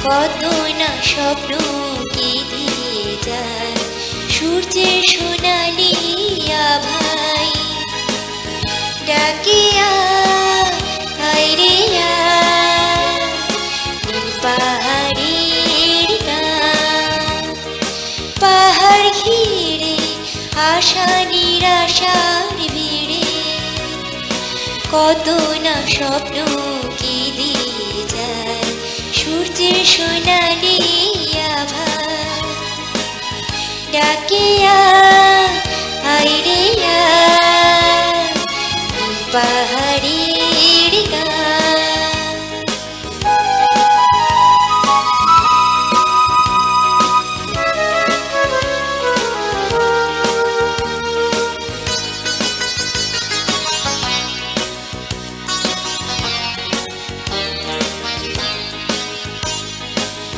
কত না স্বপ্ন কি দিয়ে যায় সূর্যের সোনালি আভায়। ডাকে আয় রে নীল পাহাড়ের গান, পাহাড় ঘিরে আশা নিরাশার ভিড়ে কত না স্বপ্ন কি দিয়ে যায় সূর্যের সোনালি আভায়। ডাকে আয় রে পাহাড়ের গান।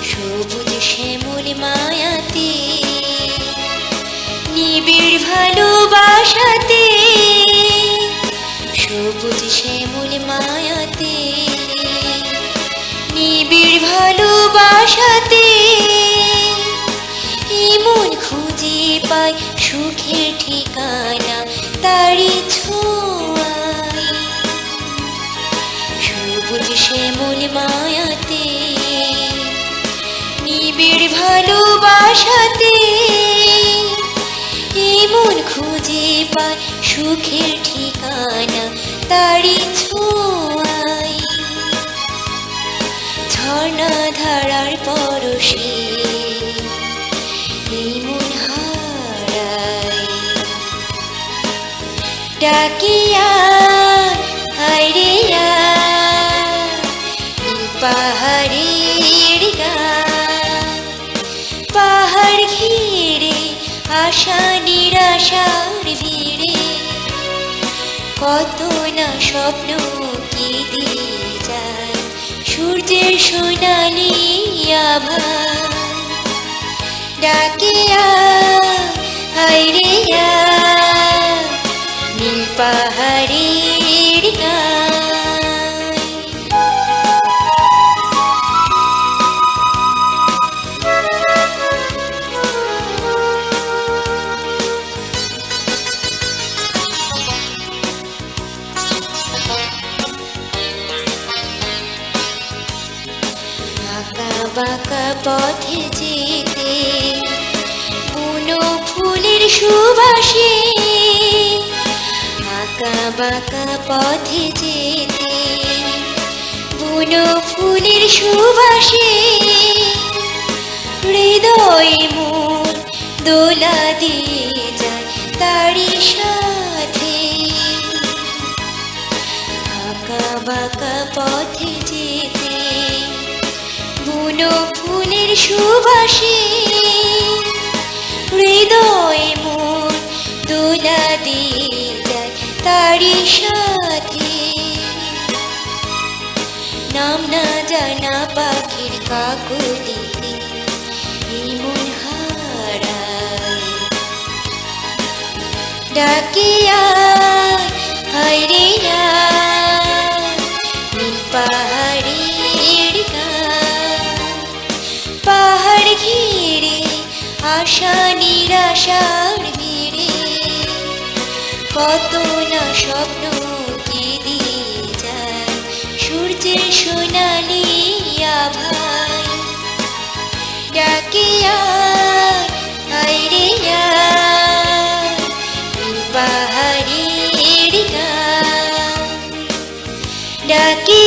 সবুজ শ্যামল মায়াতে নিবিড় ভালোবাসাতে, সবুজ শ্যামল মায়াতে নিবিড় ভালোবাসাতে এমন খুঁজে পায় সুখের ঠিকানা তারি ছোঁয়ায়। সবুজ শ্যামল মায়াতে নিবিড় ভালোবাসাতে এমন খুঁজে পায় সুখের ঠিকানা তারি ছোঁয়ায়। ঝর্ণা ধারার পরশে এই মন হারায়। ডাকে আয় রে নীল পাহাড়ের গান, পাহাড় ঘিরে আশা নিরাশার ভিড়ে কত না স্বপ্ন কি দিয়ে যায় সূর্যের সোনালি আভায়। ডাকে আয় রে নীল পাহাড়ের গান। আঁকা বাঁকা পথে যেতে বুনো ফুলের সুবাসে, আঁকা বাঁকা পথে যেতে বুনো ফুলের সুবাসে হৃদয় মন দোলা দিয়ে যায় তারি সাথে। আঁকা বাঁকা পথে যেতে বুনো ফুলের সুবাসে হৃদয় মন দোলা দিয়ে যায় তারি সাথে। নাম না জানা পাখির কাকলিতে এই মন হারায়। ডাকে আয় রে নীল পাহাড়ের গান, পাহাড় ঘিরে আশা নিরাশার ভিড়ে কত না স্বপ্ন কি দিয়ে যায় সূর্যের সোনালি আভায়। ডাকে আয় রে নীল পাহাড়ের গান, ডাকে